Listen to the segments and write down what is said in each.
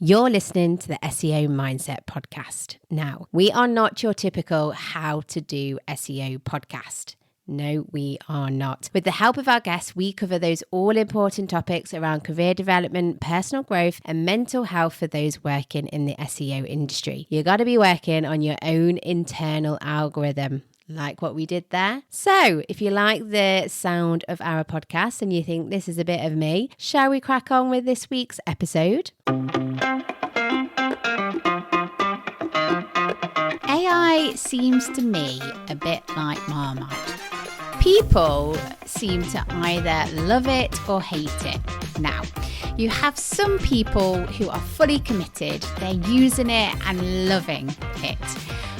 You're listening to the SEO Mindset Podcast. Now, we are not your typical how to do SEO podcast. No, we are not. With the help of our guests, we cover those all-important topics around career development, personal growth, and mental health for those working in the SEO industry. You got to be working on your own internal algorithm. Like what we did there. So if you like the sound of our podcast and you think this is a bit of me, shall we crack on with this week's episode? AI seems to me a bit like Marmite. People seem to either love it or hate it. Now, you have some people who are fully committed, they're using it and loving it,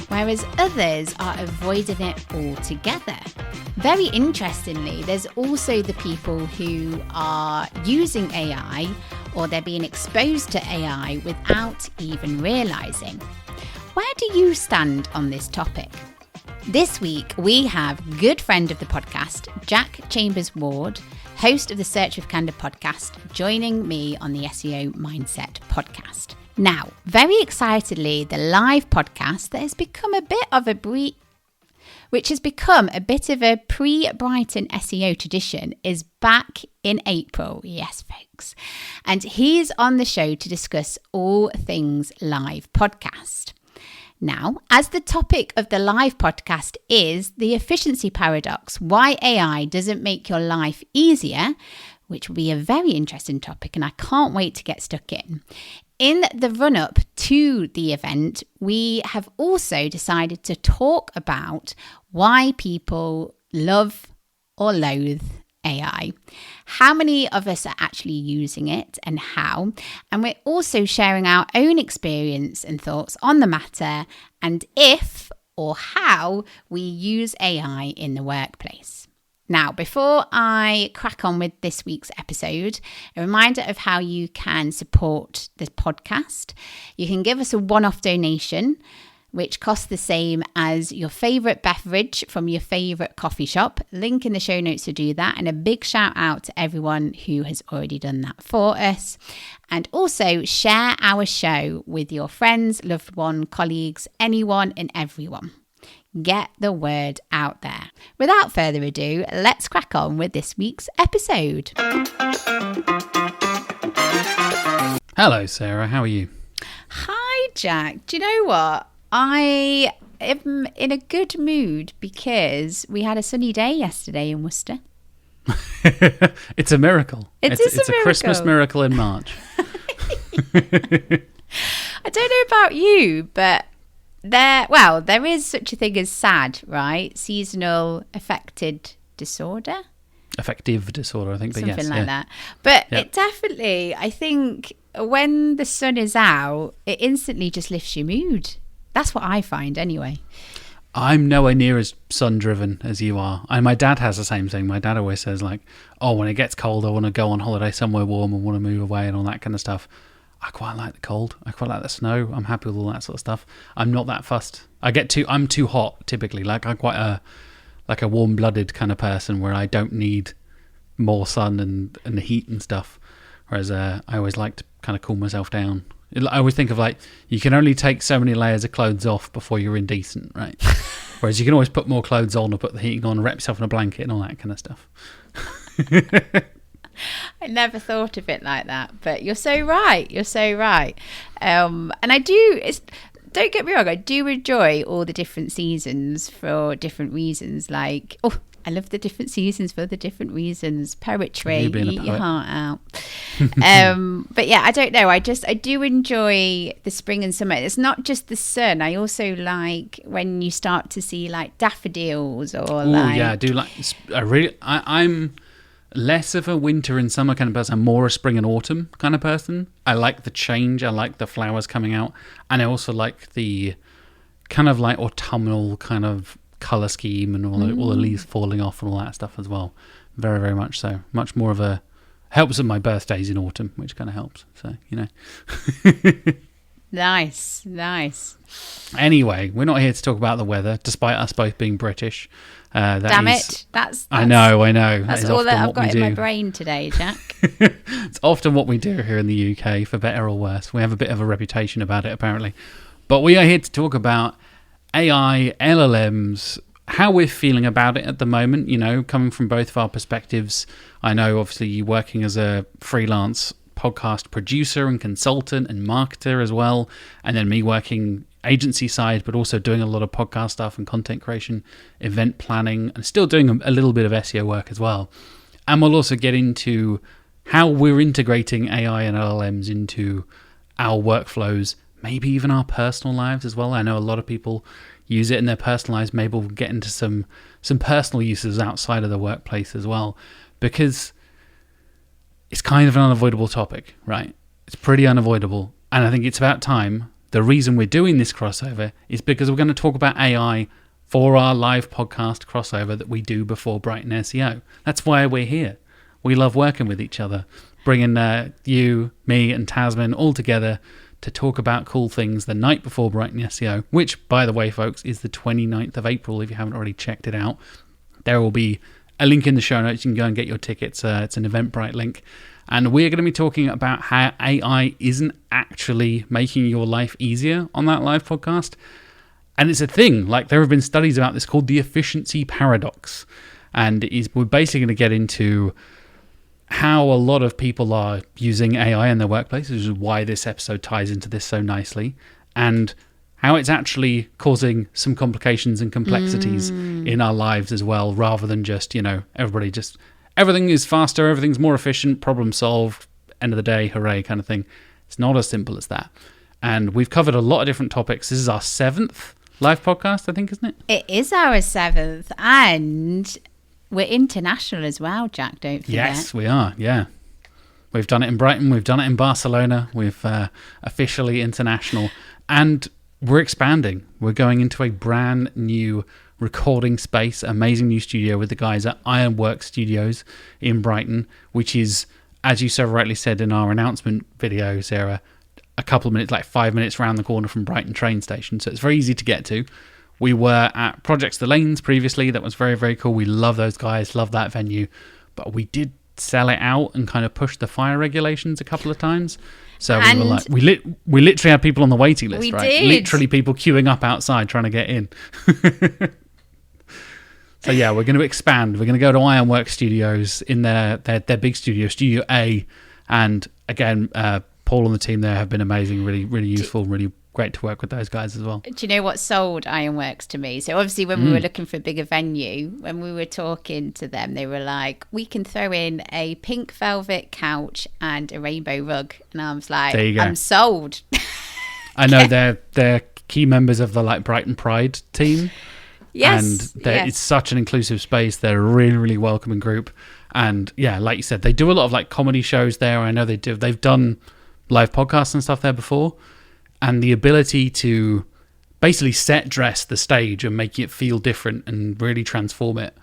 whereas others are avoiding it altogether. Very interestingly, there's also the people who are using AI or they're being exposed to AI without even realising. Where do you stand on this topic? This week, we have good friend of the podcast, Jack Chambers-Ward, host of the Search with Candour podcast, joining me on the SEO Mindset podcast. Now, very excitedly, the live podcast that has become a bit of a pre-Brighton SEO tradition is back in April. Yes, folks. And he's on the show to discuss all things live podcast. Now, as the topic of the live podcast is the efficiency paradox, why AI doesn't make your life easier, which will be a very interesting topic and I can't wait to get stuck in. In the run-up to the event, we have also decided to talk about why people love or loathe AI, how many of us are actually using it and how, and we're also sharing our own experience and thoughts on the matter and if or how we use AI in the workplace. Now, before I crack on with this week's episode, a reminder of how you can support the podcast. You can give us a one-off donation, which costs the same as your favourite beverage from your favourite coffee shop. Link in the show notes to do that. And a big shout out to everyone who has already done that for us. And also share our show with your friends, loved one, colleagues, anyone and everyone. Get the word out there. Without further ado, let's crack on with this week's episode. Hello, Sarah. How are you? Hi, Jack. Do you know what? I am in a good mood because we had a sunny day yesterday in Worcester. It's a miracle. It's a Christmas miracle in March. I don't know about you, but there is such a thing as SAD, right? Seasonal affective disorder, I think. But something like that. But It definitely, I think, when the sun is out, it instantly just lifts your mood. That's what I find anyway. I'm nowhere near as sun-driven as you are. And my dad has the same thing. My dad always says, like, oh, when it gets cold, I want to go on holiday somewhere warm and want to move away and all that kind of stuff. I quite like the cold. I quite like the snow. I'm happy with all that sort of stuff. I'm not that fussed. I'm too hot, typically. Like, I'm quite a warm-blooded kind of person where I don't need more sun and the heat and stuff. Whereas I always like to kind of cool myself down. I always think of like, you can only take so many layers of clothes off before you're indecent, right? Whereas you can always put more clothes on or put the heating on, wrap yourself in a blanket and all that kind of stuff. I never thought of it like that, but you're so right. And I do, don't get me wrong, I do enjoy all the different seasons for different reasons. Like, I love the different seasons for the different reasons. Poetry, eat your heart out. But yeah, I don't know. I do enjoy the spring and summer. It's not just the sun. I also like when you start to see like daffodils or I do like. I'm less of a winter and summer kind of person. I'm more a spring and autumn kind of person. I like the change. I like the flowers coming out, and I also like the kind of like autumnal kind of colour scheme and all the leaves falling off and all that stuff as well. Very, very much so. Much more of helps with my birthdays in autumn, which kind of helps. So, you know. Nice. Anyway, we're not here to talk about the weather, despite us both being British. Damn it. That's I know. That's all that I've got in my brain today, Jack. It's often what we do here in the UK, for better or worse. We have a bit of a reputation about it, apparently. But we are here to talk about AI, LLMs, how we're feeling about it at the moment, you know, coming from both of our perspectives. I know, obviously, you working as a freelance podcast producer and consultant and marketer as well, and then me working agency side, but also doing a lot of podcast stuff and content creation, event planning, and still doing a little bit of SEO work as well. And we'll also get into how we're integrating AI and LLMs into our workflows, maybe even our personal lives as well. I know a lot of people use it in their personal lives. Maybe we'll get into some personal uses outside of the workplace as well, because it's kind of an unavoidable topic, right? It's pretty unavoidable. And I think it's about time. The reason we're doing this crossover is because we're going to talk about AI for our live podcast crossover that we do before Brighton SEO. That's why we're here. We love working with each other, bringing you, me, and Tasman all together to talk about cool things the night before Brighton SEO, which, by the way, folks, is the 29th of April, if you haven't already checked it out. There will be a link in the show notes. You can go and get your tickets. It's an Eventbrite link. And we're going to be talking about how AI isn't actually making your life easier on that live podcast. And it's a thing. Like, there have been studies about this called the efficiency paradox. And we're basically going to get into how a lot of people are using AI in their workplace, which is why this episode ties into this so nicely, and how it's actually causing some complications and complexities in our lives as well, rather than just, you know, everything is faster, everything's more efficient, problem solved, end of the day, hooray kind of thing. It's not as simple as that. And we've covered a lot of different topics. This is our 7th live podcast, I think, isn't it? It is our 7th, and we're international as well, Jack, don't forget. Yes, we are, yeah. We've done it in Brighton, we've done it in Barcelona, we've officially international, and we're expanding. We're going into a brand new recording space, amazing new studio with the guys at Ironworks Studios in Brighton, which is, as you so rightly said in our announcement video, Sarah, a couple of minutes, like 5 minutes around the corner from Brighton train station. So it's very easy to get to. We were at Projects The Lanes previously. That was very, very cool. We love those guys, love that venue. But we did sell it out and kind of push the fire regulations a couple of times. So we were like, we literally had people on the waiting list, right? Did. Literally people queuing up outside trying to get in. So yeah, we're going to expand. We're going to go to Ironworks Studios in their big studio, Studio A. And again, Paul and the team there have been amazing, really, really useful, really great to work with those guys as well. Do you know what sold Ironworks to me? So obviously when we were looking for a bigger venue, when we were talking to them, they were like, we can throw in a pink velvet couch and a rainbow rug. And I was like, there you go. I'm sold. I know they're key members of the Brighton Pride team. Yes. And it's such an inclusive space. They're a really, really welcoming group. And yeah, like you said, they do a lot of comedy shows there. I know they do. They've done live podcasts and stuff there before. And the ability to basically dress the stage and make it feel different and really transform it.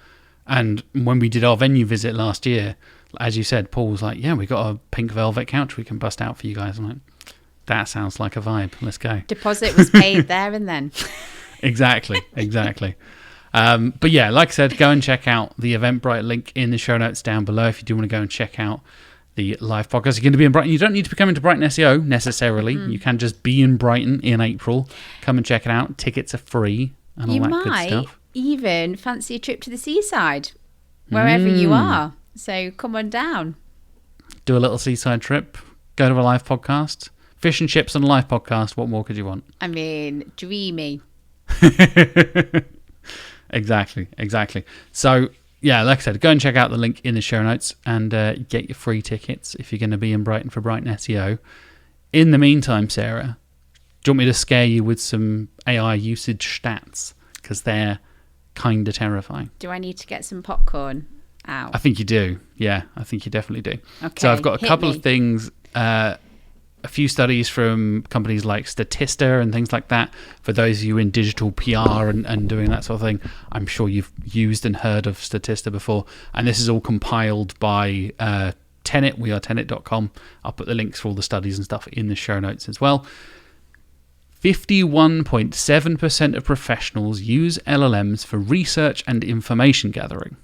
And when we did our venue visit last year, as you said, Paul was like, yeah, we got a pink velvet couch we can bust out for you guys. I'm like, that sounds like a vibe. Let's go. Deposit was paid there and then. Exactly. But yeah, like I said, go and check out the Eventbrite link in the show notes down below if you do want to go and check out the live podcast. You're going to be in Brighton. You don't need to be coming to Brighton SEO necessarily. You can just be in Brighton in April. Come and check it out. Tickets are free and all that good stuff. You might even fancy a trip to the seaside, wherever you are. So come on down. Do a little seaside trip. Go to a live podcast. Fish and chips on a live podcast. What more could you want? I mean, dreamy. Exactly. So yeah, like I said, go and check out the link in the show notes and get your free tickets if you're going to be in Brighton for Brighton SEO. In the meantime, Sarah, do you want me to scare you with some AI usage stats? Because they're kind of terrifying. Do I need to get some popcorn out? I think you do. Yeah, I think you definitely do. Okay, so I've got a couple of things, a few studies from companies like Statista and things like that. For those of you in digital PR and doing that sort of thing, I'm sure you've used and heard of Statista before. And this is all compiled by Tenet. We are tenet.com. I'll put the links for all the studies and stuff in the show notes as well. 51.7% of professionals use LLMs for research and information gathering.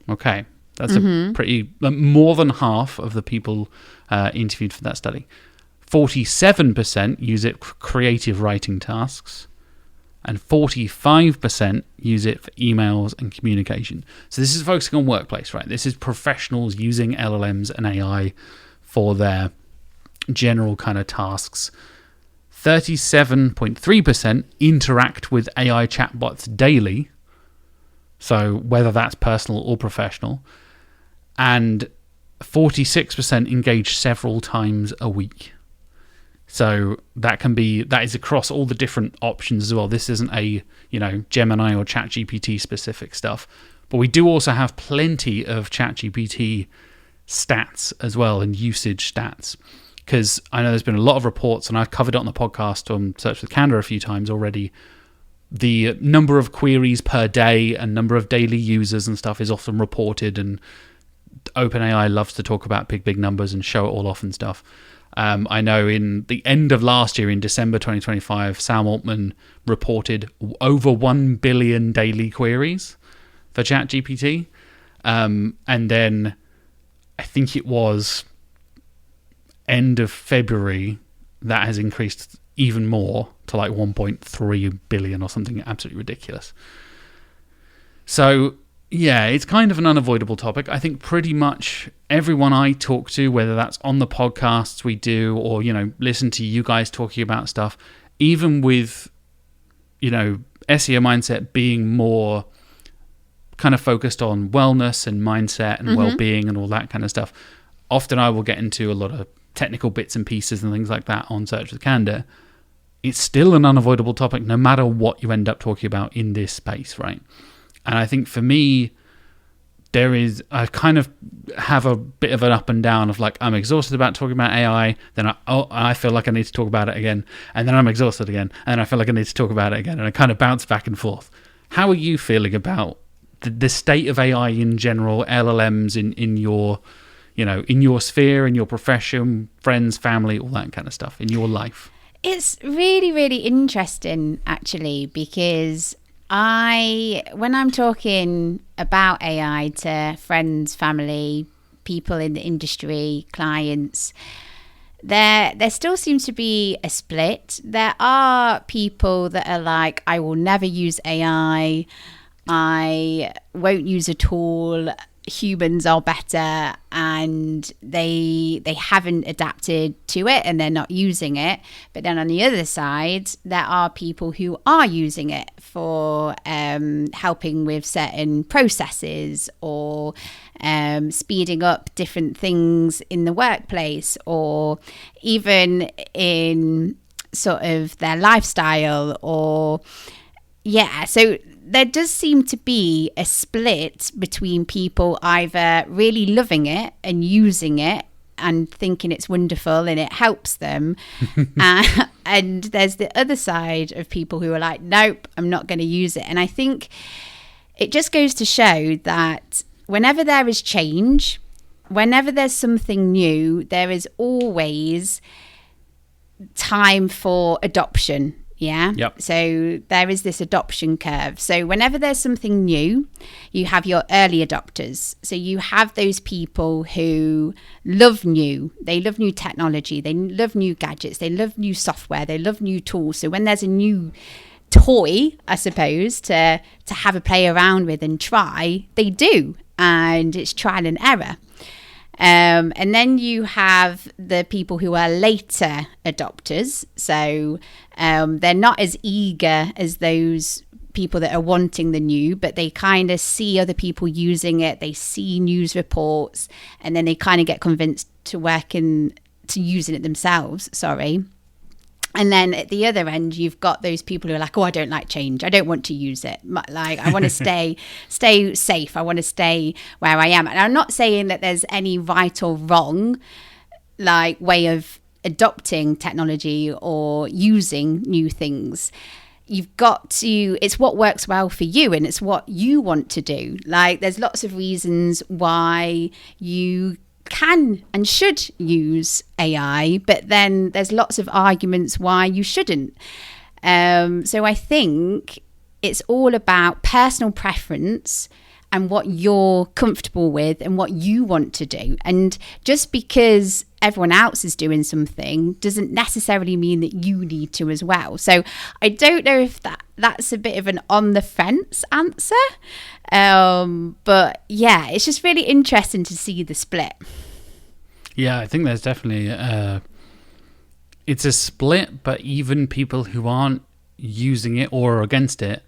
Okay, that's a pretty more than half of the people interviewed for that study. 47% use it for creative writing tasks, and 45% use it for emails and communication. So this is focusing on workplace, right? This is professionals using LLMs and AI for their general kind of tasks. 37.3% interact with AI chatbots daily, so whether that's personal or professional, and 46% engage several times a week. So that is across all the different options as well. This isn't a, Gemini or ChatGPT specific stuff, but we do also have plenty of ChatGPT stats as well, and usage stats. Because I know there's been a lot of reports, and I've covered it on the podcast on Search with Candour a few times already. The number of queries per day and number of daily users and stuff is often reported, and OpenAI loves to talk about big numbers and show it all off and stuff. I know in the end of last year, in December 2025, Sam Altman reported over 1 billion daily queries for ChatGPT. And then I think it was end of February that has increased even more to like 1.3 billion or something absolutely ridiculous. So yeah, it's kind of an unavoidable topic. I think pretty much everyone I talk to, whether that's on the podcasts we do or, listen to you guys talking about stuff, even with, SEO mindset being more kind of focused on wellness and mindset and well-being and all that kind of stuff, often I will get into a lot of technical bits and pieces and things like that on Search with Candour. It's still an unavoidable topic no matter what you end up talking about in this space, right? And I think for me, I kind of have a bit of an up and down of like, I'm exhausted about talking about AI, then I feel like I need to talk about it again, and then I'm exhausted again, and I feel like I need to talk about it again, and I kind of bounce back and forth. How are you feeling about the state of AI in general, LLMs in your, in your sphere, in your profession, friends, family, all that kind of stuff, in your life? It's really, really interesting, actually, because when I'm talking about AI to friends, family, people in the industry, clients, there still seems to be a split. There are people that are like, I will never use AI. I won't use a tool. Humans are better, and they haven't adapted to it and they're not using it. But then on the other side, there are people who are using it for helping with certain processes or speeding up different things in the workplace, or even in sort of their lifestyle, or so there does seem to be a split between people either really loving it and using it and thinking it's wonderful and it helps them. And there's the other side of people who are like, nope, I'm not going to use it. And I think it just goes to show that whenever there is change, whenever there's something new, there is always time for adoption. Yeah. Yep. So there is this adoption curve. So whenever there's something new, you have your early adopters. So you have those people who love new. They love new technology. They love new gadgets. They love new software. They love new tools. So when there's a new toy, I suppose, to have a play around with and try, they do. And it's trial and error. And then you have the people who are later adopters. So they're not as eager as those people that are wanting the new, but they kind of see other people using it. They see news reports, and then they kind of get convinced to using it themselves. And then at the other end, you've got those people who are like, oh, I don't like change. I don't want to use it. Like, I want to stay safe. I want to stay where I am. And I'm not saying that there's any right or wrong, like, way of adopting technology or using new things. You've got to, it's what works well for you, and it's what you want to do. Like, there's lots of reasons why you can and should use AI, but then there's lots of arguments why you shouldn't. So I think it's all about personal preference and what you're comfortable with and what you want to do. And just because everyone else is doing something doesn't necessarily mean that you need to as well. So I don't know if that's a bit of an on the fence answer. But yeah, it's just really interesting to see the split. Yeah, I think there's definitely it's a split, but even people who aren't using it or are against it,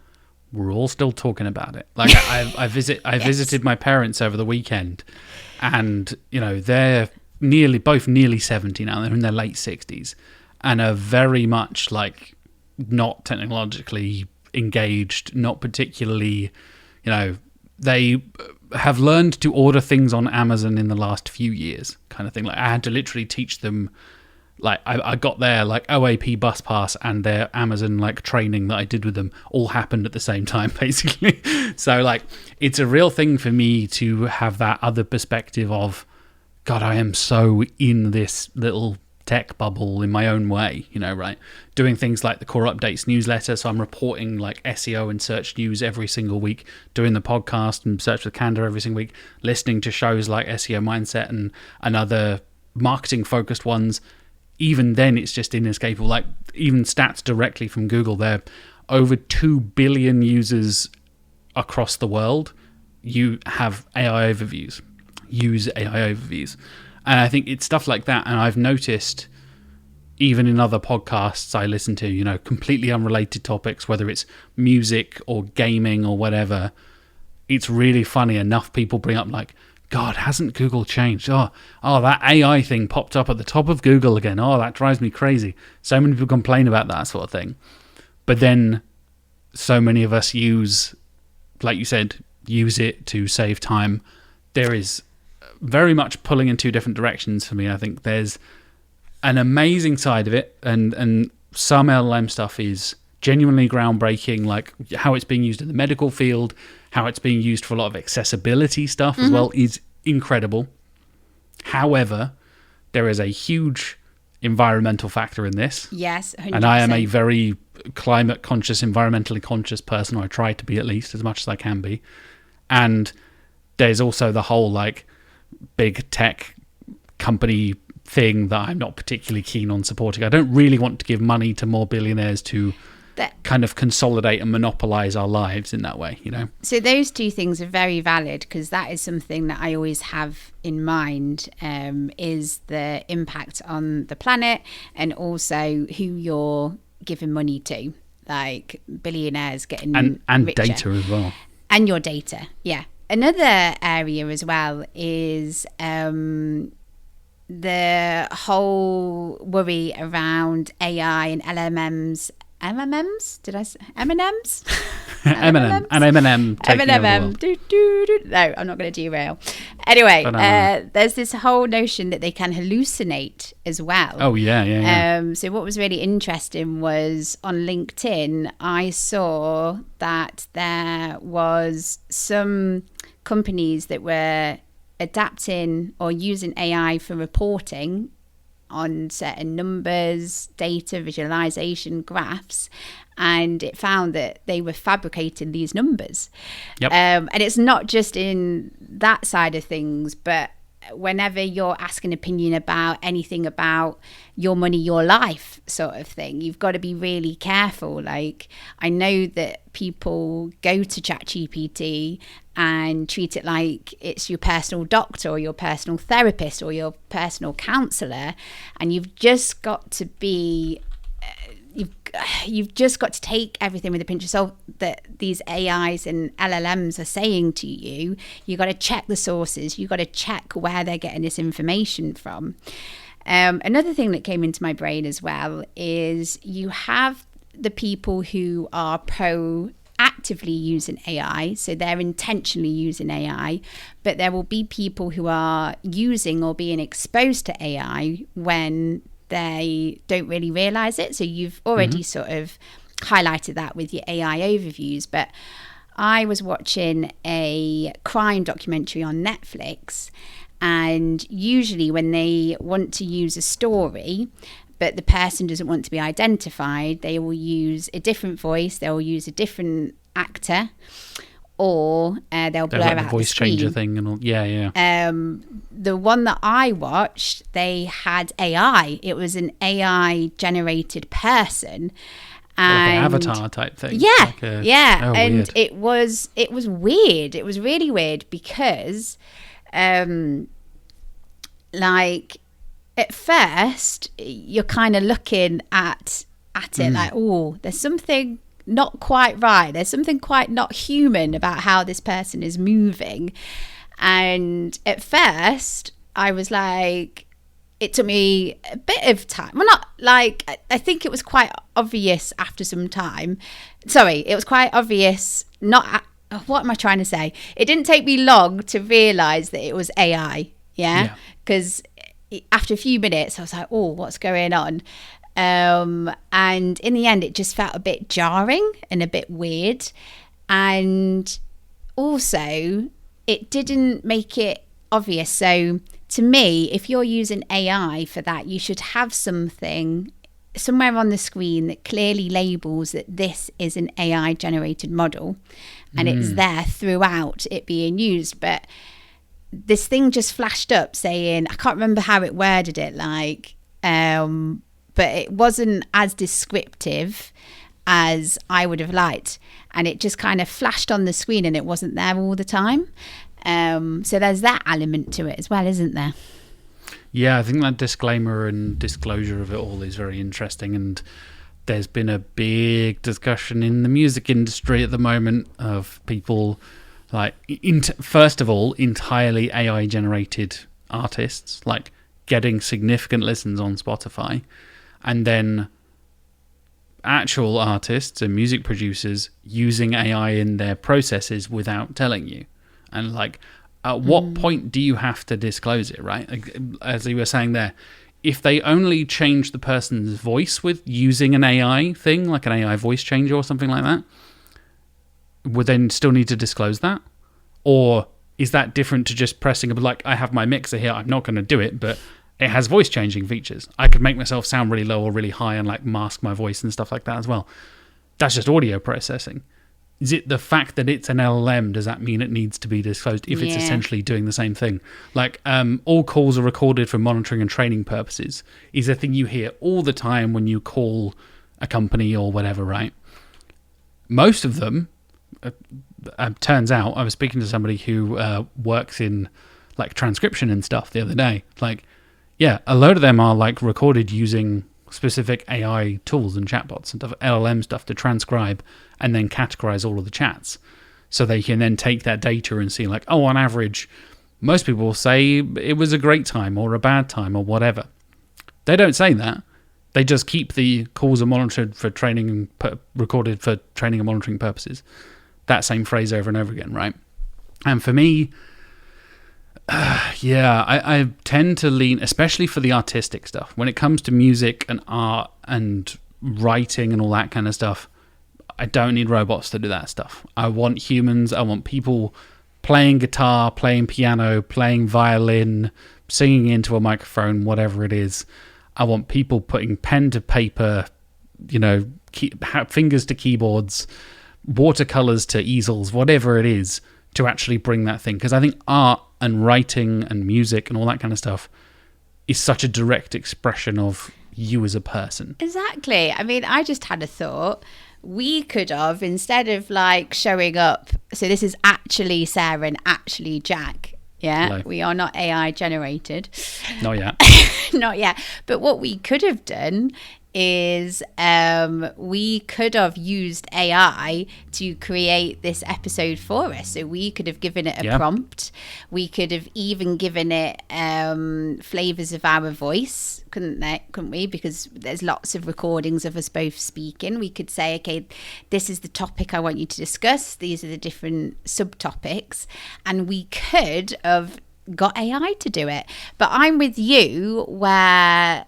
we're all still talking about it. Like I visited my parents over the weekend, and they're both nearly 70 now. They're in their late 60s, and are very much like not technologically engaged, not particularly. They have learned to order things on Amazon in the last few years, kind of thing. Like I had to literally teach them. Like I got their like OAP bus pass and their Amazon like training that I did with them all happened at the same time, basically. So like it's a real thing for me to have that other perspective of, God, I am so in this little tech bubble in my own way, right? Doing things like the Core Updates newsletter. So I'm reporting like SEO and search news every single week, doing the podcast and Search with Candour every single week, listening to shows like SEO Mindset and other marketing focused ones. Even then, it's just inescapable. Like even stats directly from Google, there are over 2 billion users across the world. You have AI overviews, use AI overviews. And I think it's stuff like that. And I've noticed even in other podcasts I listen to, completely unrelated topics, whether it's music or gaming or whatever, it's really funny. Enough people bring up like, God, hasn't Google changed? Oh, that AI thing popped up at the top of Google again. Oh, that drives me crazy. So many people complain about that sort of thing. But then so many of us use, like you said, use it to save time. There is very much pulling in two different directions for me. I think there's an amazing side of it, and some LLM stuff is genuinely groundbreaking, like how it's being used in the medical field, how it's being used for a lot of accessibility stuff as well is incredible. However, there is a huge environmental factor in this. Yes, 100%. And I am a very climate conscious, environmentally conscious person, or I try to be at least as much as I can be. And there's also the whole like big tech company thing that I'm not particularly keen on supporting. I don't really want to give money to more billionaires to kind of consolidate and monopolize our lives in that way, So those two things are very valid, because that is something that I always have in mind, is the impact on the planet and also who you're giving money to, like billionaires getting and richer. Data as well. And your data, yeah. Another area as well is the whole worry around AI and LLMs. MMMs? Did I say M&Ms? M&M. And M&M taking over the world. No, I'm not going to derail. Anyway, there's this whole notion that they can hallucinate as well. Oh, yeah. So what was really interesting was on LinkedIn, I saw that there was some companies that were adapting or using AI for reporting on certain numbers, data, visualization, graphs, and it found that they were fabricating these numbers. Yep. And it's not just in that side of things, but whenever you're asking opinion about anything about your money, your life sort of thing, you've got to be really careful. Like, I know that people go to ChatGPT and treat it like it's your personal doctor or your personal therapist or your personal counselor, and you've just got to be you've just got to take everything with a pinch of salt that these AIs and LLMs are saying to you. You've got to check the sources. You've got to check where they're getting this information from. Another thing that came into my brain as well is you have the people who are proactively using AI, so they're intentionally using AI, but there will be people who are using or being exposed to AI when they don't really realize it. So you've already sort of highlighted that with your AI overviews, but I was watching a crime documentary on Netflix, And usually when they want to use a story, but the person doesn't want to be identified, they will use a different voice, they will use a different actor, or they'll blur out the voice screen. changer thing and all. Yeah. The one that I watched, they had AI. It was an AI generated person. And, like an avatar type thing. Yeah, like and weird. it was weird. It was really weird because, like, at first you're kind of looking at it like, oh, there's something not quite right. There's something quite not human about how this person is moving. And at first I was like, it took me a bit of time. Well, not like, I think it was quite obvious after some time. Sorry, it was quite obvious. What am I trying to say? It didn't take me long to realise that it was AI. Yeah. Because after a few minutes, I was like, oh, what's going on? And in the end, it just felt a bit jarring and a bit weird. And also, it didn't make it obvious. So to me, if you're using AI for that, you should have something somewhere on the screen that clearly labels that this is an AI generated model, and it's there throughout it being used. But this thing just flashed up saying, I can't remember how it worded it, like, but it wasn't as descriptive as I would have liked. And it just kind of flashed on the screen and it wasn't there all the time. So there's that element to it as well, isn't there? Yeah, I think that disclaimer and disclosure of it all is very interesting. And there's been a big discussion in the music industry at the moment of people, like, first of all, entirely AI generated artists, like getting significant listens on Spotify. And then actual artists and music producers using AI in their processes without telling you. And like, at what point do you have to disclose it, right? Like, as you were saying there, if they only change the person's voice with using an AI thing, like an AI voice changer or something like that, would they still need to disclose that? Or is that different to just pressing a, like, I have my mixer here, I'm not going to do it, but it has voice changing features. I could make myself sound really low or really high and like mask my voice and stuff like that as well. That's just audio processing. Is it the fact that it's an LLM, does that mean it needs to be disclosed if it's essentially doing the same thing? Like, all calls are recorded for monitoring and training purposes is a thing you hear all the time when you call a company or whatever, right? Most of them, turns out, I was speaking to somebody who works in like transcription and stuff the other day. Like, yeah, a load of them are like recorded using specific AI tools and chatbots and stuff, LLM stuff, to transcribe and then categorize all of the chats. So they can then take that data and see like, oh, on average, most people will say it was a great time or a bad time or whatever. They don't say that. They just keep the calls are monitored for training and recorded for training and monitoring purposes. That same phrase over and over again, right? And for me, I tend to lean, especially for the artistic stuff, when it comes to music and art and writing and all that kind of stuff. I don't need robots to do that stuff. I want humans. I want people playing guitar, playing piano, playing violin, singing into a microphone, whatever it is. I want people putting pen to paper, fingers to keyboards, watercolors to easels, whatever it is, to actually bring that thing. Because I think art and writing and music and all that kind of stuff is such a direct expression of you as a person. Exactly. I mean, I just had a thought. We could have, instead of like showing up, so this is actually Sarah and actually Jack. Yeah, hello. We are not AI generated. Not yet. Not yet. But what we could have done is we could have used AI to create this episode for us. So we could have given it a prompt. We could have even given it flavors of our voice, couldn't we? Because there's lots of recordings of us both speaking. We could say, okay, this is the topic I want you to discuss. These are the different subtopics. And we could have got AI to do it. But I'm with you where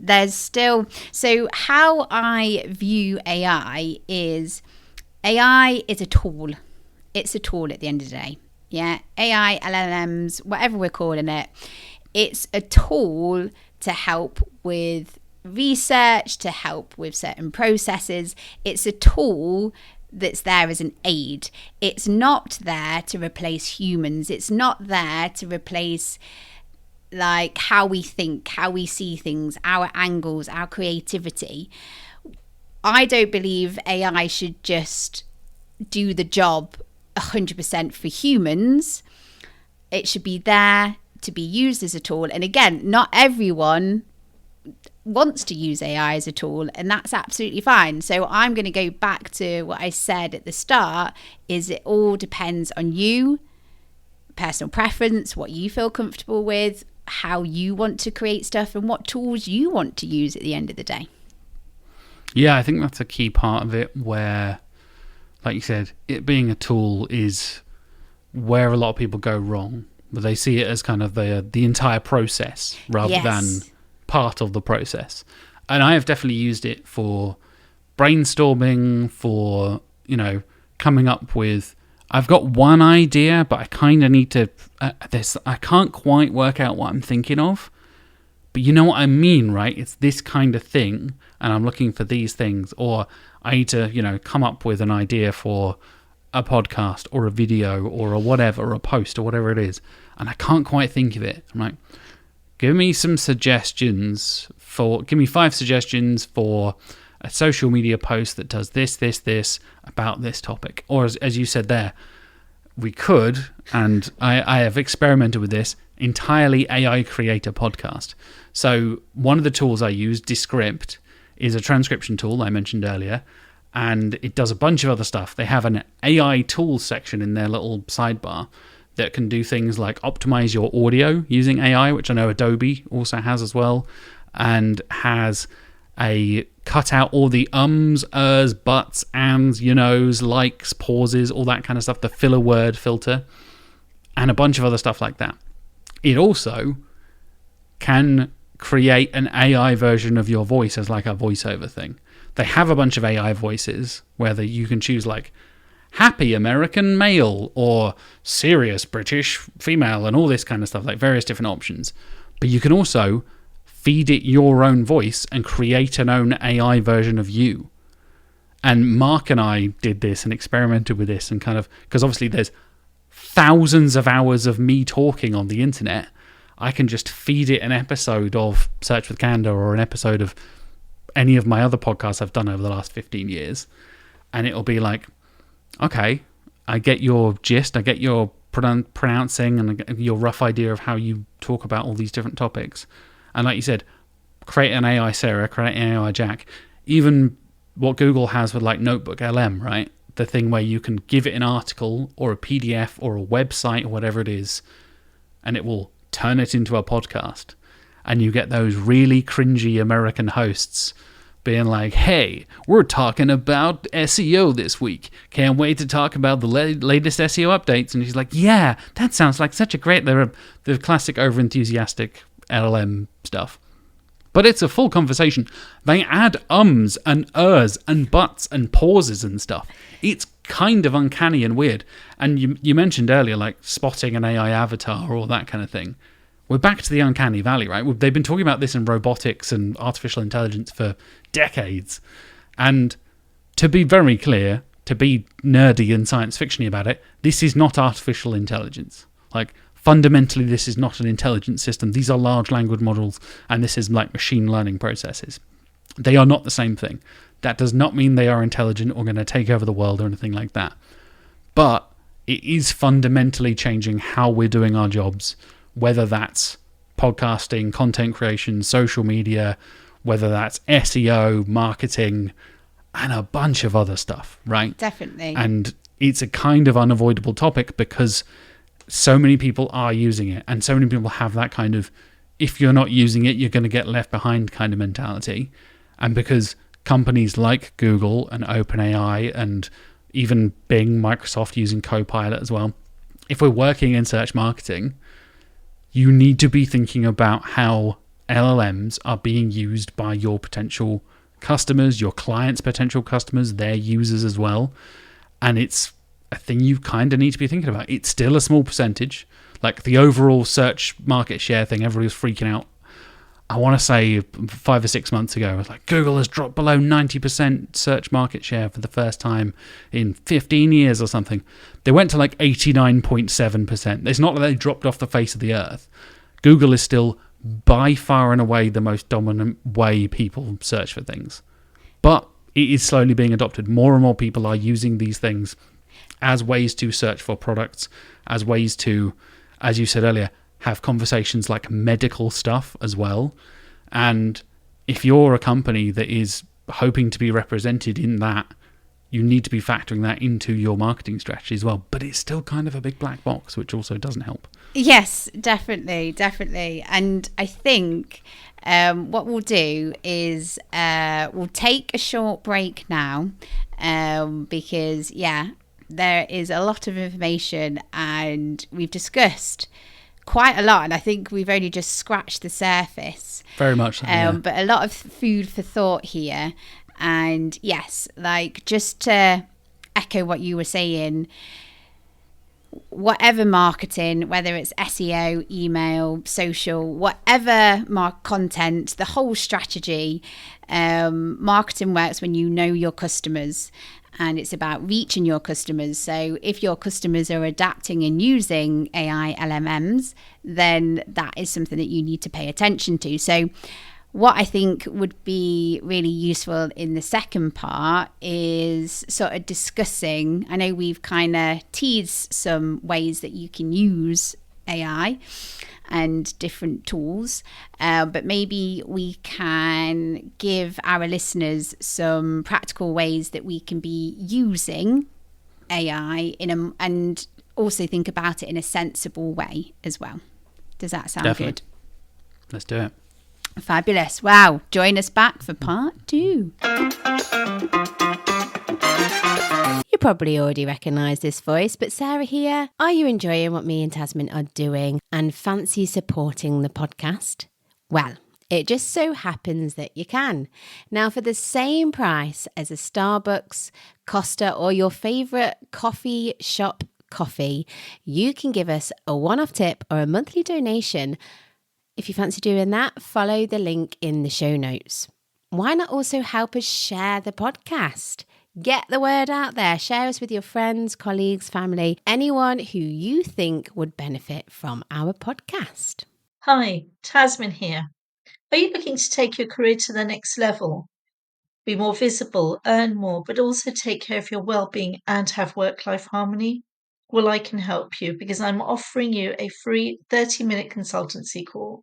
there's still, so how I view AI is a tool. It's a tool at the end of the day. Yeah, AI, LLMs, whatever we're calling it. It's a tool to help with research, to help with certain processes. It's a tool that's there as an aid. It's not there to replace humans. It's not there to replace like how we think, how we see things, our angles, our creativity. I don't believe AI should just do the job 100% for humans. It should be there to be used as a tool. And again, not everyone wants to use AI as a tool, and that's absolutely fine. So I'm going to go back to what I said at the start, is it all depends on you, personal preference, what you feel comfortable with, how you want to create stuff, and what tools you want to use at the end of the day. Yeah, I think that's a key part of it, where, like you said, it being a tool is where a lot of people go wrong, but they see it as kind of the entire process rather than part of the process. And I have definitely used it for brainstorming, for, you know, coming up with, I've got one idea, but I kind of need to, I can't quite work out what I'm thinking of, but you know what I mean, right? It's this kind of thing, and I'm looking for these things, or I need to, you know, come up with an idea for a podcast or a video or a whatever, or a post or whatever it is, and I can't quite think of it. I'm like, give me 5 suggestions for a social media post that does this about this topic. Or as you said there, we could, and I have experimented with this, entirely AI creator podcast. So one of the tools I use, Descript, is a transcription tool I mentioned earlier, and it does a bunch of other stuff. They have an AI tools section in their little sidebar that can do things like optimize your audio using AI, which I know Adobe also has as well, and has a cut out all the ums, ers, buts, ands, you knows, likes, pauses, all that kind of stuff, the filler word filter, and a bunch of other stuff like that. It also can create an AI version of your voice as like a voiceover thing. They have a bunch of AI voices where you can choose like happy American male or serious British female and all this kind of stuff, like various different options. But you can also feed it your own voice and create an own AI version of you. And Mark and I did this and experimented with this, and kind of, because obviously there's thousands of hours of me talking on the internet. I can just feed it an episode of Search with Candour or an episode of any of my other podcasts I've done over the last 15 years. And it'll be like, okay, I get your gist, I get your pronouncing and your rough idea of how you talk about all these different topics. And like you said, create an AI Sarah, create an AI Jack. Even what Google has with like Notebook LM, right? The thing where you can give it an article or a PDF or a website or whatever it is, and it will turn it into a podcast. And you get those really cringy American hosts being like, hey, we're talking about SEO this week. Can't wait to talk about the latest SEO updates. And he's like, yeah, that sounds like such a great... They're the classic over-enthusiastic LLM stuff. But it's a full conversation. They add ums and ers and buts and pauses and stuff. It's kind of uncanny and weird. And you mentioned earlier, like spotting an AI avatar or that kind of thing. We're back to the uncanny valley, right? They've been talking about this in robotics and artificial intelligence for decades. And to be very clear, to be nerdy and science fiction-y about it, this is not artificial intelligence. Like, fundamentally, this is not an intelligent system. These are large language models, and this is like machine learning processes. They are not the same thing. That does not mean they are intelligent or going to take over the world or anything like that. But it is fundamentally changing how we're doing our jobs, whether that's podcasting, content creation, social media, whether that's SEO, marketing, and a bunch of other stuff, right? Definitely. And it's a kind of unavoidable topic because so many people are using it, and so many people have that kind of, if you're not using it, you're going to get left behind kind of mentality. And because companies like Google and OpenAI and even Bing, Microsoft using Copilot as well, if we're working in search marketing, you need to be thinking about how LLMs are being used by your potential customers, your clients' potential customers, their users as well. And it's a thing you kind of need to be thinking about. It's still a small percentage. Like the overall search market share thing, everybody was freaking out. I want to say 5 or 6 months ago, it was like Google has dropped below 90% search market share for the first time in 15 years or something. They went to like 89.7%. It's not that they dropped off the face of the earth. Google is still by far and away the most dominant way people search for things. But it is slowly being adopted. More and more people are using these things as ways to search for products, as ways to, as you said earlier, have conversations like medical stuff as well. And if you're a company that is hoping to be represented in that, you need to be factoring that into your marketing strategy as well. But it's still kind of a big black box, which also doesn't help. Yes, definitely. And I think what we'll do is we'll take a short break now because, there is a lot of information and we've discussed quite a lot, and I think we've only just scratched the surface. Very much so, yeah. But a lot of food for thought here. And yes, like just to echo what you were saying, whatever marketing, whether it's SEO, email, social, whatever content, the whole strategy, marketing works when you know your customers. And it's about reaching your customers. So if your customers are adapting and using AI LLMs, then that is something that you need to pay attention to. So what I think would be really useful in the second part is sort of discussing, I know we've kind of teased some ways that you can use AI and different tools, but maybe we can give our listeners some practical ways that we can be using AI and also think about it in a sensible way as well. Does that sound Definitely. Good? Let's do it. Fabulous. Wow. Join us back for part 2. You probably already recognise this voice, but Sarah here. Are you enjoying what me and Tasmin are doing and fancy supporting the podcast? Well, it just so happens that you can. Now, for the same price as a Starbucks, Costa, or your favourite coffee shop coffee, you can give us a one-off tip or a monthly donation. If you fancy doing that, follow the link in the show notes. Why not also help us share the podcast? Get the word out there. Share us with your friends, colleagues, family, anyone who you think would benefit from our podcast. Hi, Tasmin here. Are you looking to take your career to the next level? Be more visible, earn more, but also take care of your well-being and have work-life harmony? Well, I can help you because I'm offering you a free 30-minute consultancy call.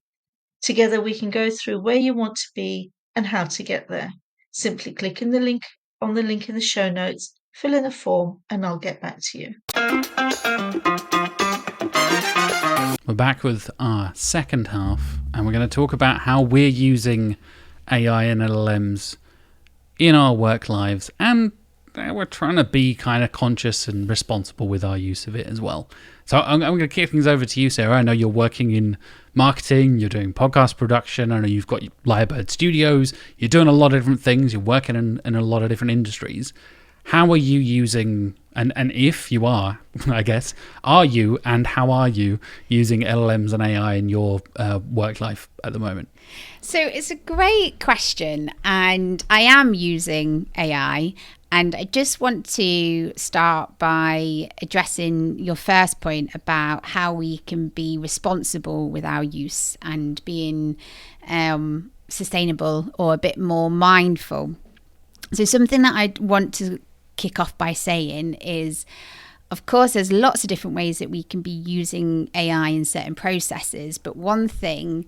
Together we can go through where you want to be and how to get there. Simply click on the link in the show notes, fill in a form, and I'll get back to you. We're back with our second half, and we're going to talk about how we're using AI and LLMs in our work lives, and we're trying to be kind of conscious and responsible with our use of it as well. So I'm going to kick things over to you, Sarah. I know you're working in marketing, you're doing podcast production, I know you've got Lyrebird Studios, you're doing a lot of different things, you're working in a lot of different industries. How are you using, and if you are, I guess, are you and how are you using LLMs and AI in your work life at the moment? So it's a great question, and I am using AI. And I just want to start by addressing your first point about how we can be responsible with our use and being sustainable or a bit more mindful. So something that I want to kick off by saying is, of course, there's lots of different ways that we can be using AI in certain processes. But one thing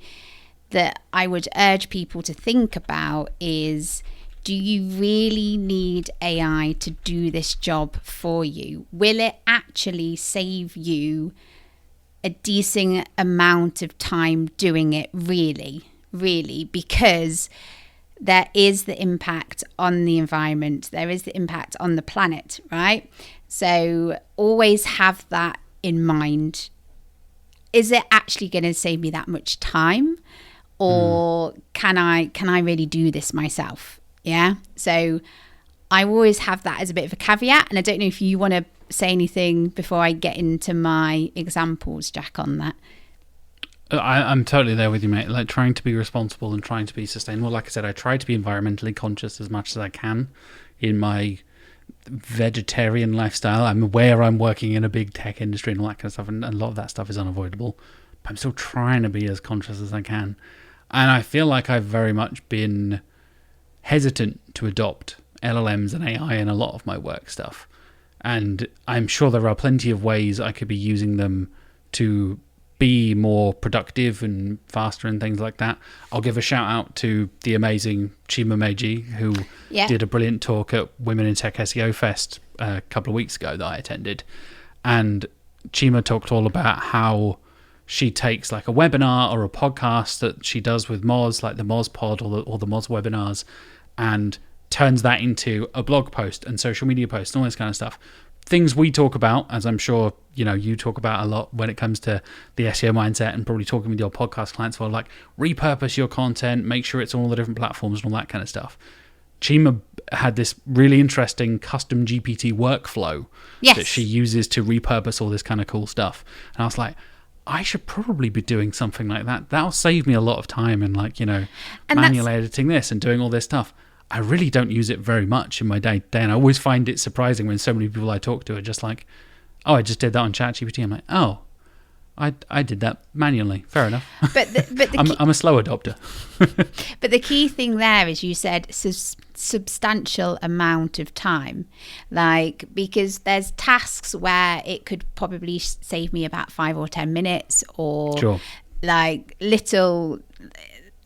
that I would urge people to think about is, do you really need AI to do this job for you? Will it actually save you a decent amount of time doing it really? Because there is the impact on the environment. There is the impact on the planet, right? So always have that in mind. Is it actually going to save me that much time? Or can I really do this myself? Yeah. So I always have that as a bit of a caveat. And I don't know if you want to say anything before I get into my examples, Jack, on that? I'm totally there with you, mate. Like, trying to be responsible and trying to be sustainable. Like I said, I try to be environmentally conscious as much as I can in my vegetarian lifestyle. I'm aware I'm working in a big tech industry and all that kind of stuff, and a lot of that stuff is unavoidable. But I'm still trying to be as conscious as I can. And I feel like I've very much been hesitant to adopt LLMs and AI in a lot of my work stuff. And I'm sure there are plenty of ways I could be using them to be more productive and faster and things like that. I'll give a shout out to the amazing Chima Meiji, who did a brilliant talk at Women in Tech SEO Fest a couple of weeks ago that I attended. And Chima talked all about how she takes like a webinar or a podcast that she does with Moz, like the Moz pod or the Moz webinars, and turns that into a blog post and social media post and all this kind of stuff. Things we talk about, as I'm sure you talk about a lot when it comes to the SEO mindset and probably talking with your podcast clients, well, like repurpose your content, make sure it's on all the different platforms and all that kind of stuff. Chima had this really interesting custom GPT workflow that she uses to repurpose all this kind of cool stuff. And I was like, I should probably be doing something like that. That'll save me a lot of time and manually editing this and doing all this stuff. I really don't use it very much in my day-to-day, and I always find it surprising when so many people I talk to are just like, oh, I just did that on ChatGPT. I'm like, oh, I did that manually. Fair enough. But I'm a slow adopter. But the key thing there is you said substantial amount of time, because there's tasks where it could probably save me about 5 or 10 minutes, or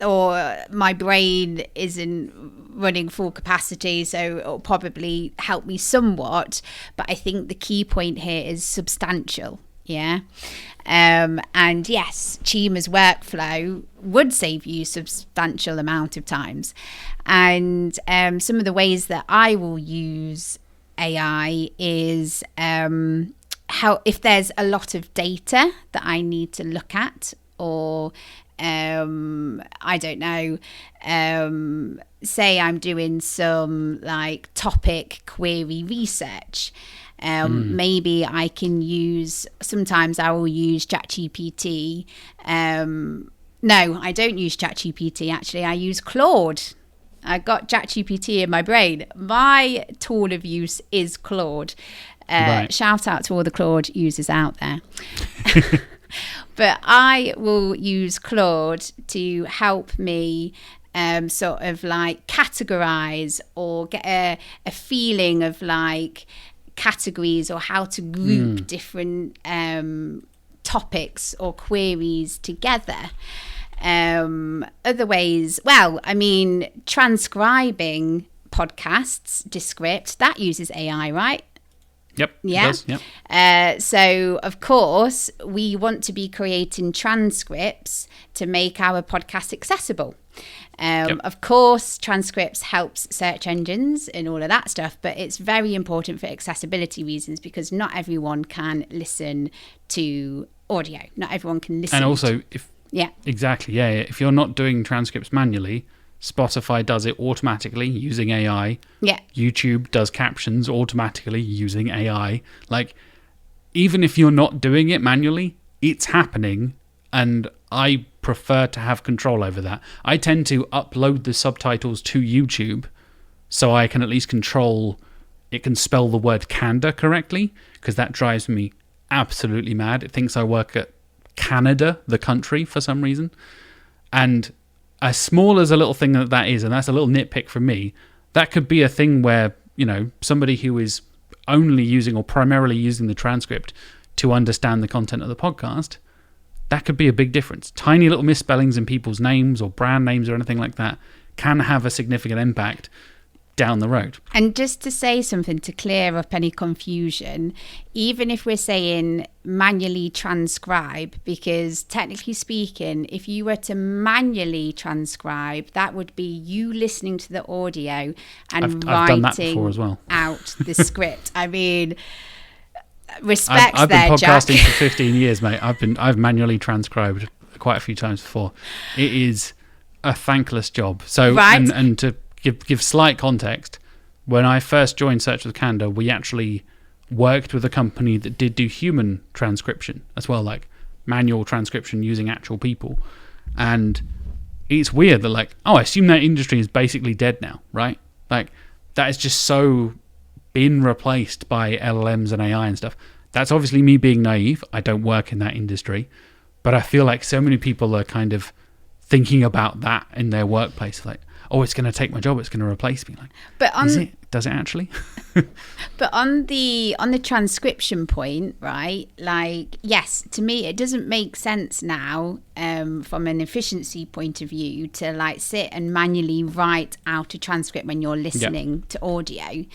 or my brain isn't running full capacity, so it'll probably help me somewhat. But I think the key point here is substantial. And yes, Chima's workflow would save you substantial amount of times. And some of the ways that I will use AI is how, if there's a lot of data that I need to look at, or I don't know, say I'm doing some topic query research. Maybe I can sometimes I will use ChatGPT. No, I don't use ChatGPT, actually. I use Claude. I got ChatGPT in my brain. My tool of use is Claude. Shout out to all the Claude users out there. But I will use Claude to help me categorize or get a feeling of categories, or how to group different topics or queries together. Other ways, transcribing podcasts, Descript, that uses AI, right? Yep. Yeah. It does, yep. So, of course, we want to be creating transcripts to make our podcast accessible. Of course, transcripts helps search engines and all of that stuff, but it's very important for accessibility reasons, because not everyone can listen to audio. Not everyone can listen. And also, if you're not doing transcripts manually, Spotify does it automatically using AI. Yeah. YouTube does captions automatically using AI. Even if you're not doing it manually, it's happening, and I prefer to have control over that. I tend to upload the subtitles to YouTube so I can at least control it can spell the word Candour correctly, because that drives me absolutely mad. It thinks I work at Canada, the country, for some reason. And as small as a little thing that is, and that's a little nitpick from me, that could be a thing where, somebody who is only using or primarily using the transcript to understand the content of the podcast, that could be a big difference. Tiny little misspellings in people's names or brand names or anything like that can have a significant impact down the road. And just to say something to clear up any confusion, even if we're saying manually transcribe, because technically speaking, if you were to manually transcribe, that would be you listening to the audio and I've writing done that before as well. out the script. I mean, respect I've there, been podcasting Jack. for 15 years, mate. I've manually transcribed quite a few times before. It is a thankless job. So, right. and to give slight context, when I first joined Search with Candour, we worked with a company that did do human transcription as well, like manual transcription using actual people. And it's weird that, like, I assume that industry is basically dead now, right? Like, that is just so been replaced by LLMs and AI and stuff. That's obviously me being naive. I don't work in that industry, but I feel like so many people are kind of thinking about that in their workplace, like, oh, it's going to take my job, it's going to replace me. Like, but does it actually? But on the transcription point, right? Like, yes, to me, it doesn't make sense now, from an efficiency point of view, to like sit and manually write out a transcript when you're listening to audio.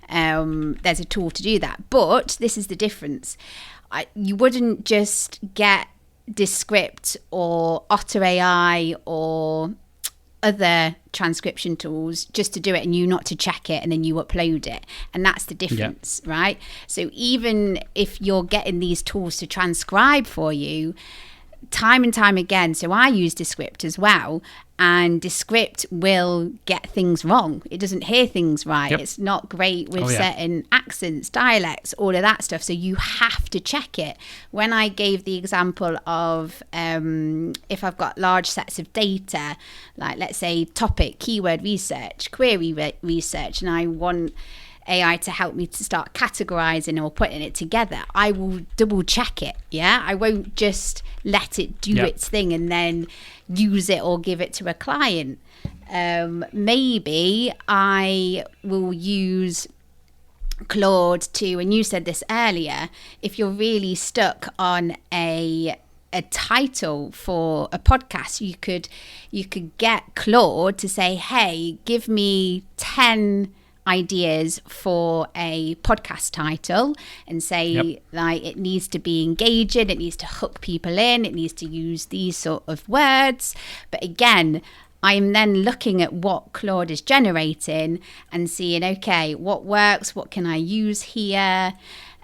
There's a tool to do that, but this is the difference. You wouldn't just get Descript or Otter AI or other transcription tools just to do it and you not to check it and then you upload it, and that's the difference, right? So even if you're getting these tools to transcribe for you time and time again, so I use Descript as well, and Descript will get things wrong. It doesn't hear things right. It's not great with certain accents, dialects, all of that stuff. So you have to check it. When I gave the example of if I've got large sets of data, like let's say topic, keyword research, query research, and I want AI to help me to start categorizing or putting it together, I will double check it. I won't just let it do its thing and then use it or give it to a client. Maybe I will use Claude to, and you said this earlier, if you're really stuck on a title for a podcast, you could get Claude to say, hey, give me 10 ideas for a podcast title, and say like it needs to be engaging, it needs to hook people in, it needs to use these sort of words. But again, I'm then looking at what Claude is generating and seeing, okay, what works, what can I use here.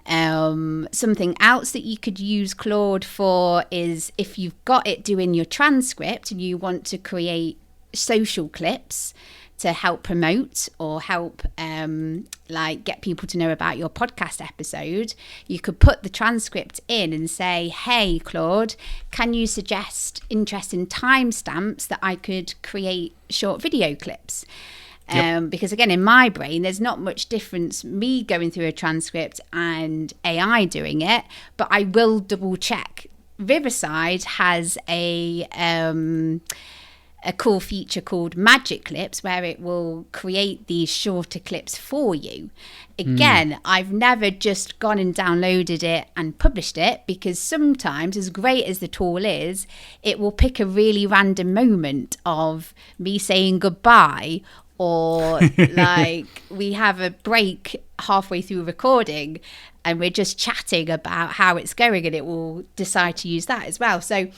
Something else that you could use Claude for is if you've got it doing your transcript and you want to create social clips to help promote or help like get people to know about your podcast episode, you could put the transcript in and say, hey Claude, can you suggest interesting timestamps that I could create short video clips? Because again, in my brain, there's not much difference me going through a transcript and AI doing it, but I will double check. Riverside has a cool feature called Magic Clips where it will create these shorter clips for you. Again, I've never just gone and downloaded it and published it, because sometimes, as great as the tool is, it will pick a really random moment of me saying goodbye, or like we have a break halfway through recording and we're just chatting about how it's going, and it will decide to use that as well. So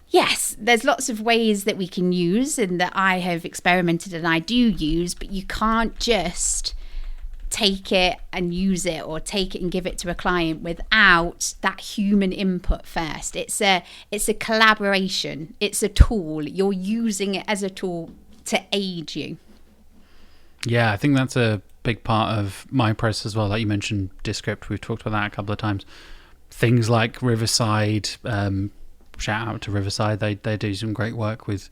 yes, there's lots of ways that we can use and that I have experimented and I do use, but you can't just take it and use it, or take it and give it to a client without that human input first. It's a collaboration. It's a tool. You're using it as a tool to aid you. Yeah, I think that's a big part of my process as well. Like you mentioned Descript, we've talked about that a couple of times. Things like Riverside, shout out to Riverside. They do some great work with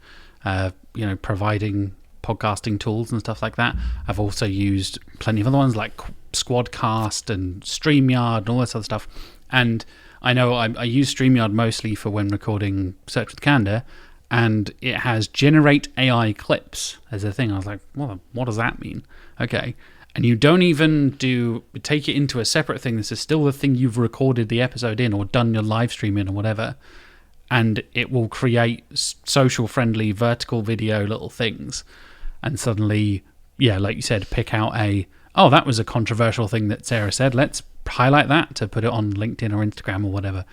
providing podcasting tools and stuff like that. I've also used plenty of other ones like Squadcast and StreamYard and all this other stuff. And I know I use StreamYard mostly for when recording Search with Candour, and it has generate AI clips as a thing. I was like, well, what does that mean? Okay. And you don't even take it into a separate thing. This is still the thing you've recorded the episode in or done your live stream in or whatever. And it will create social friendly vertical video little things. And suddenly, like you said, pick out that was a controversial thing that Sarah said. Let's highlight that to put it on LinkedIn or Instagram or whatever.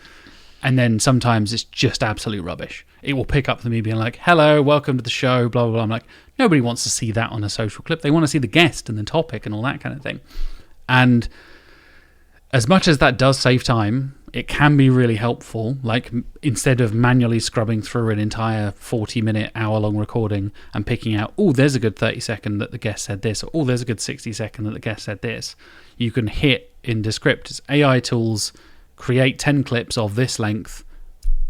And then sometimes it's just absolute rubbish. It will pick up to me being like, hello, welcome to the show, blah, blah, blah. I'm like, nobody wants to see that on a social clip. They want to see the guest and the topic and all that kind of thing. And as much as that does save time, it can be really helpful. Like, instead of manually scrubbing through an entire 40-minute, hour-long recording and picking out, oh, there's a good 30-second that the guest said this, or oh, there's a good 60-second that the guest said this, you can hit in Descript. It's AI tools, create 10 clips of this length,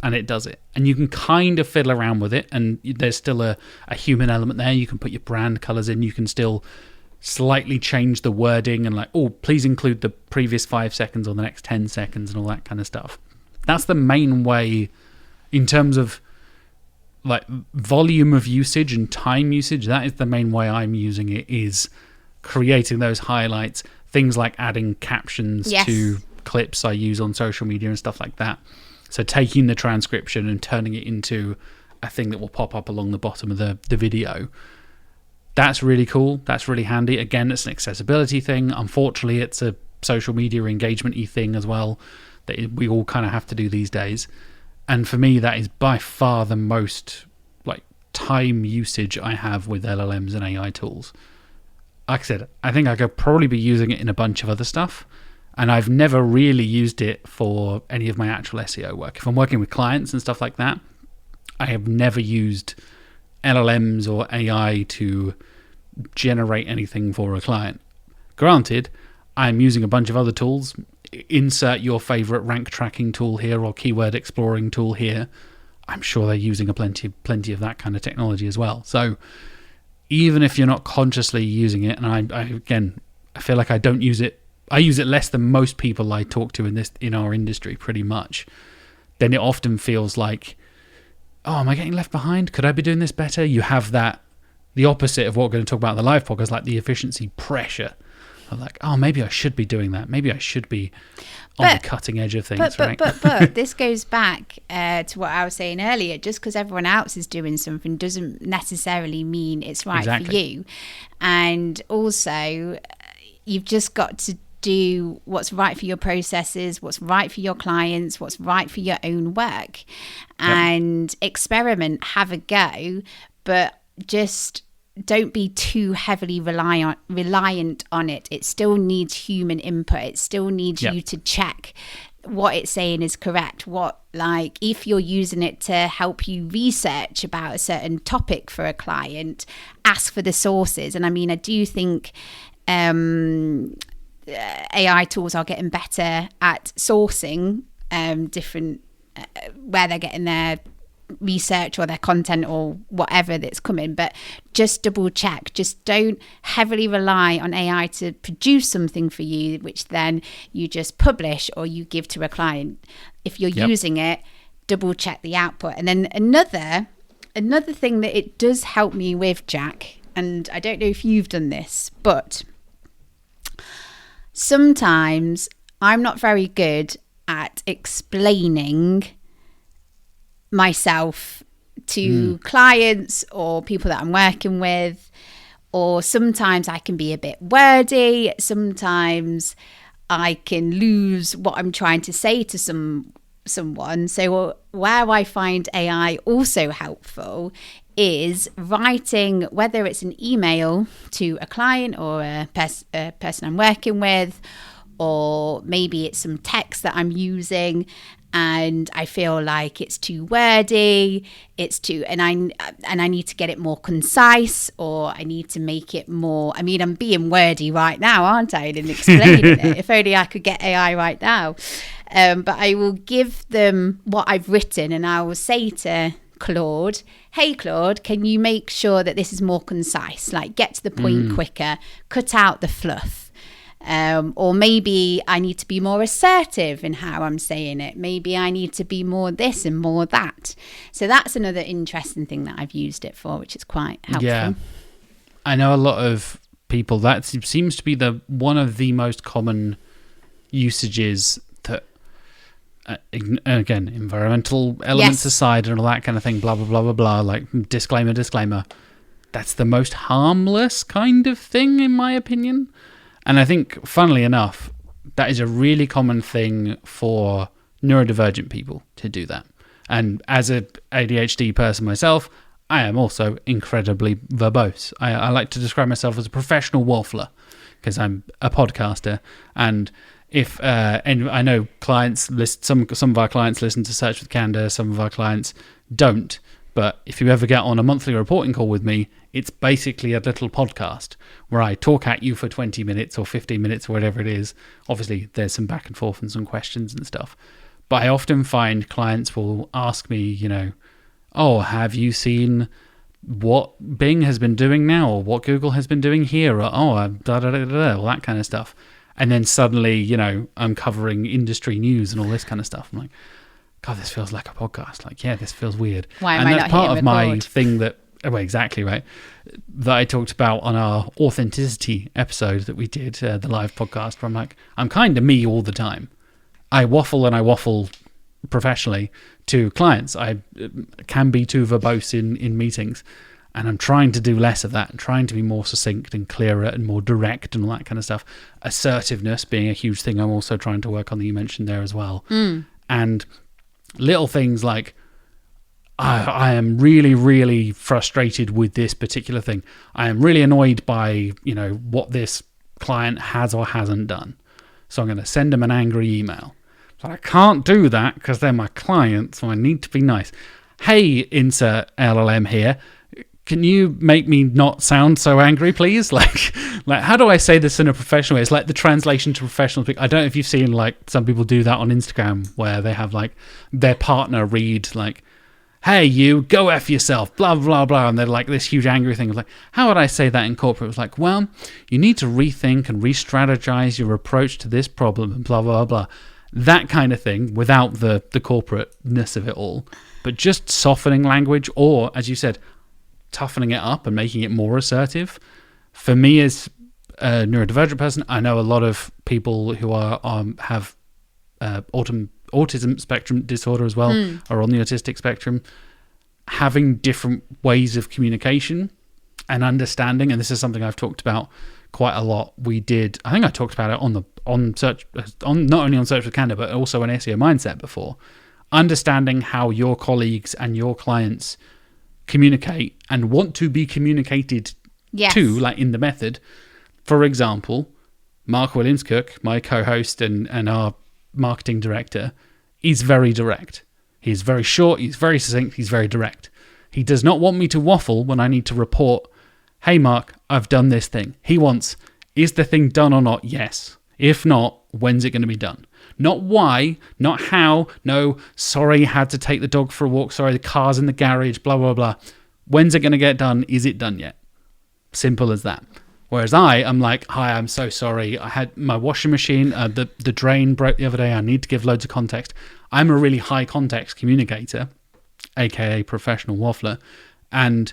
and it does it. And you can kind of fiddle around with it, and there's still a human element there. You can put your brand colors in. You can still slightly change the wording and like, oh, please include the previous 5 seconds or the next 10 seconds and all that kind of stuff. That's the main way in terms of like volume of usage and time usage. That is the main way I'm using it, is creating those highlights, things like adding captions to clips I use on social media and stuff like that. So taking the transcription and turning it into a thing that will pop up along the bottom of the video. That's really cool. That's really handy. Again, it's an accessibility thing. Unfortunately, it's a social media engagement-y thing as well that we all kind of have to do these days. And for me, that is by far the most like time usage I have with LLMs and AI tools. Like I said, I think I could probably be using it in a bunch of other stuff, and I've never really used it for any of my actual SEO work. If I'm working with clients and stuff like that, I have never used LLMs or AI to generate anything for a client. Granted, I'm using a bunch of other tools. Insert your favorite rank tracking tool here or keyword exploring tool here. I'm sure they're using a plenty of that kind of technology as well. So even if you're not consciously using it, and I feel like I don't use it. I use it less than most people I talk to in our industry, pretty much. Then it often feels like, oh, am I getting left behind? Could I be doing this better? You have the opposite of what we're going to talk about in the live podcast, like the efficiency pressure. I'm like, oh, maybe I should be doing that. Maybe I should be on the cutting edge of things, right? But this goes back to what I was saying earlier. Just because everyone else is doing something doesn't necessarily mean it's right for you. And also, you've just got to do what's right for your processes, what's right for your clients, what's right for your own work, and experiment, have a go, but just don't be too heavily reliant on it. It still needs human input. It still needs you to check what it's saying is correct. If you're using it to help you research about a certain topic for a client, ask for the sources. And I mean, I do think AI tools are getting better at sourcing different where they're getting their research or their content or whatever that's coming, but just double check. Just don't heavily rely on AI to produce something for you, which then you just publish or you give to a client. If you're using it, double check the output. And then another thing that it does help me with, Jack, and I don't know if you've done this, but sometimes I'm not very good at explaining myself to clients or people that I'm working with, or sometimes I can be a bit wordy. Sometimes I can lose what I'm trying to say to someone. So where I find AI also helpful is writing, whether it's an email to a client or a person I'm working with, or maybe it's some text that I'm using and I feel like it's too wordy, and I need to get it more concise, or I need to make it more, I mean, I'm being wordy right now, aren't I, in explaining it? If only I could get AI right now. But I will give them what I've written and I will say to Claude, hey Claude, can you make sure that this is more concise, like get to the point quicker, cut out the fluff. Or maybe I need to be more assertive in how I'm saying it. Maybe I need to be more this and more that. So that's another interesting thing that I've used it for, which is quite helpful. Yeah, I know a lot of people, that seems to be one of the most common usages that, again, environmental elements aside and all that kind of thing, blah, blah, blah, blah, blah, like disclaimer. That's the most harmless kind of thing, in my opinion. And I think, funnily enough, that is a really common thing for neurodivergent people to do that. And as an ADHD person myself, I am also incredibly verbose. I like to describe myself as a professional waffler because I'm a podcaster. And and I know clients some of our clients listen to Search with Candour, some of our clients don't. But if you ever get on a monthly reporting call with me, it's basically a little podcast where I talk at you for 20 minutes or 15 minutes or whatever it is. Obviously, there's some back and forth and some questions and stuff. But I often find clients will ask me, oh, have you seen what Bing has been doing now, or what Google has been doing here, or all that kind of stuff. And then suddenly, I'm covering industry news and all this kind of stuff. I'm like, God, this feels like a podcast. Like, yeah, this feels weird. Why am I not hitting record? And that's part of my thing that, exactly right, that I talked about on our authenticity episode that we did, the live podcast, where I'm like, I'm kind of me all the time. I waffle and I waffle professionally to clients. I can be too verbose in meetings, and I'm trying to do less of that and trying to be more succinct and clearer and more direct and all that kind of stuff. Assertiveness being a huge thing I'm also trying to work on, that you mentioned there as well. And little things like, I am really, really frustrated with this particular thing. I am really annoyed by, what this client has or hasn't done. So I'm going to send them an angry email. But I can't do that because they're my client, so I need to be nice. Hey, insert LLM here. Can you make me not sound so angry, please? Like, how do I say this in a professional way? It's like the translation to professional speak. I don't know if you've seen, some people do that on Instagram where they have, their partner read, hey, you, go F yourself, blah, blah, blah. And they're like this huge angry thing. It was like, how would I say that in corporate? It was like, well, you need to rethink and re-strategize your approach to this problem and blah, blah, blah. That kind of thing without the corporateness of it all. But just softening language, or, as you said, toughening it up and making it more assertive. For me, as a neurodivergent person, I know a lot of people who have autism spectrum disorder as well, or on the autistic spectrum, having different ways of communication and understanding. And this is something I've talked about quite a lot. I think I talked about it not only on Search with Candour, but also on SEO Mindset before. Understanding how your colleagues and your clients communicate and want to be communicated to, in the method. For example, Mark Williams-Cook, my co-host and our marketing director, is very direct. He's very short, he's very succinct, he's very direct. He does not want me to waffle when I need to report, hey Mark, I've done this thing. He wants, is the thing done or not? Yes. If not, when's it going to be done? Not why, not how, no, sorry, had to take the dog for a walk, sorry, the car's in the garage, blah, blah, blah. When's it going to get done? Is it done yet? Simple as that. Whereas I'm like, hi, I'm so sorry. I had my washing machine, the drain broke the other day. I need to give loads of context. I'm a really high context communicator, aka professional waffler. And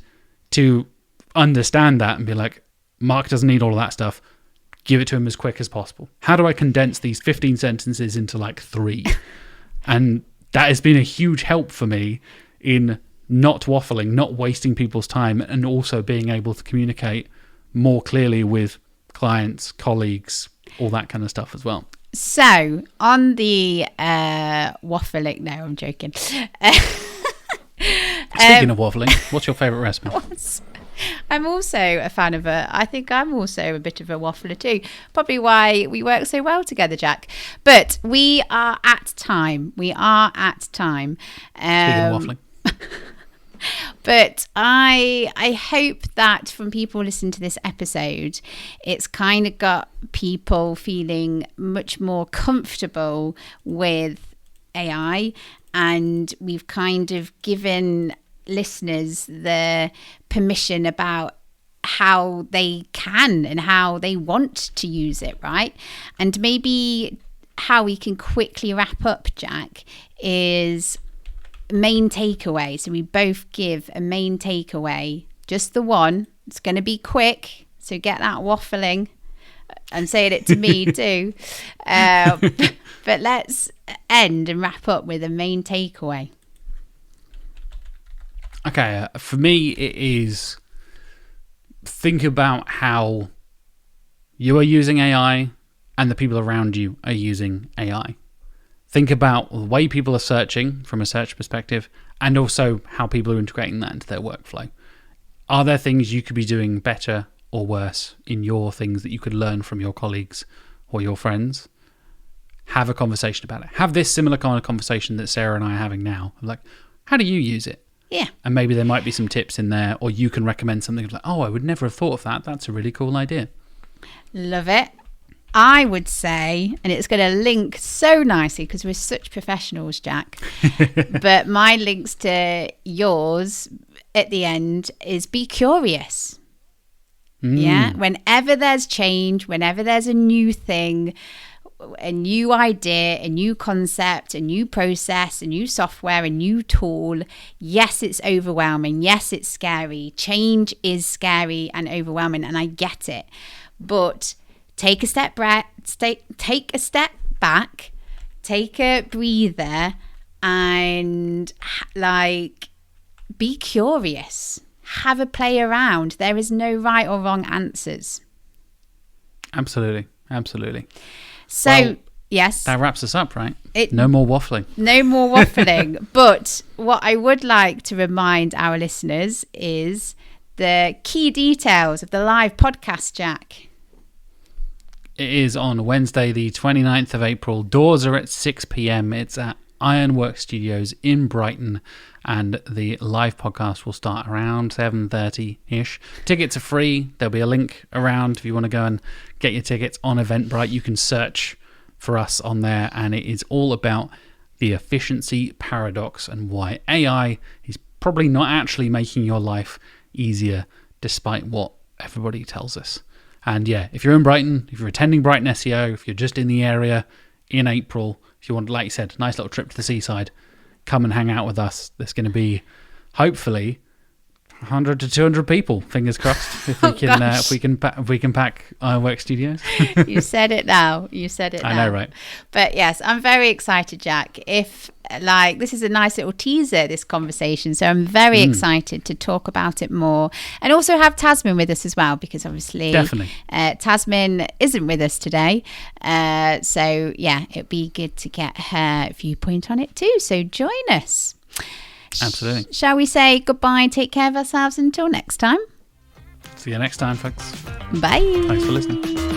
to understand that and be like, Mark doesn't need all of that stuff. Give it to him as quick as possible. How do I condense these 15 sentences into 3? And that has been a huge help for me in not waffling, not wasting people's time, and also being able to communicate more clearly with clients, colleagues, all that kind of stuff as well. So on the waffling, no, I'm joking. Speaking of waffling, what's your favourite recipe? I'm also a fan of I think I'm also a bit of a waffler too. Probably why we work so well together, Jack. But we are at time. Speaking of waffling. But I hope that from people listening to this episode, it's kind of got people feeling much more comfortable with AI, and we've kind of given listeners the permission about how they can and how they want to use it, right? And maybe how we can quickly wrap up, Jack, is main takeaway. So we both give a main takeaway, just the one. It's going to be quick, so get that waffling and saying it to me too. But let's end and wrap up with a main takeaway. Okay, for me, it is think about how you are using AI and the people around you are using AI. Think about the way people are searching from a search perspective, and also how people are integrating that into their workflow. Are there things you could be doing better or worse in your things that you could learn from your colleagues or your friends? Have a conversation about it. Have this similar kind of conversation that Sarah and I are having now. Like, how do you use it? Yeah. And maybe there might be some tips in there, or you can recommend something like, oh, I would never have thought of that. That's a really cool idea. Love it. I would say, and it's going to link so nicely because we're such professionals, Jack, but my links to yours at the end is be curious. Yeah. Whenever there's change, whenever there's a new thing, a new idea, a new concept, a new process, a new software, a new tool, yes, it's overwhelming. Yes, it's scary. Change is scary and overwhelming, and I get it. But take a step back, take a breather, and be curious. Have a play around. There is no right or wrong answers. Absolutely. So, well, yes. That wraps us up, right? No more waffling. No more waffling. But what I would like to remind our listeners is the key details of the live podcast, Jack. It is on Wednesday, the 29th of April. Doors are at 6 p.m. It's at Ironwork Studios in Brighton, and the live podcast will start around 7:30-ish. Tickets are free. There'll be a link around if you want to go and get your tickets on Eventbrite. You can search for us on there, and it is all about the efficiency paradox and why AI is probably not actually making your life easier despite what everybody tells us. And yeah, if you're in Brighton, if you're attending Brighton SEO, if you're just in the area in April, if you want, like you said, a nice little trip to the seaside, come and hang out with us. There's going to be, hopefully, 100 to 200 people. Fingers crossed. If we can pack Ironwork Studios. You said it now. I know, right? But yes, I'm very excited, Jack. This is a nice little teaser, this conversation. So I'm very excited to talk about it more, and also have Tasmin with us as well, because obviously, definitely, Tasmin isn't with us today. So yeah, it'd be good to get her viewpoint on it too. So join us. Absolutely. Shall we say goodbye and take care of ourselves until next time? See you next time, folks. Bye. Thanks for listening.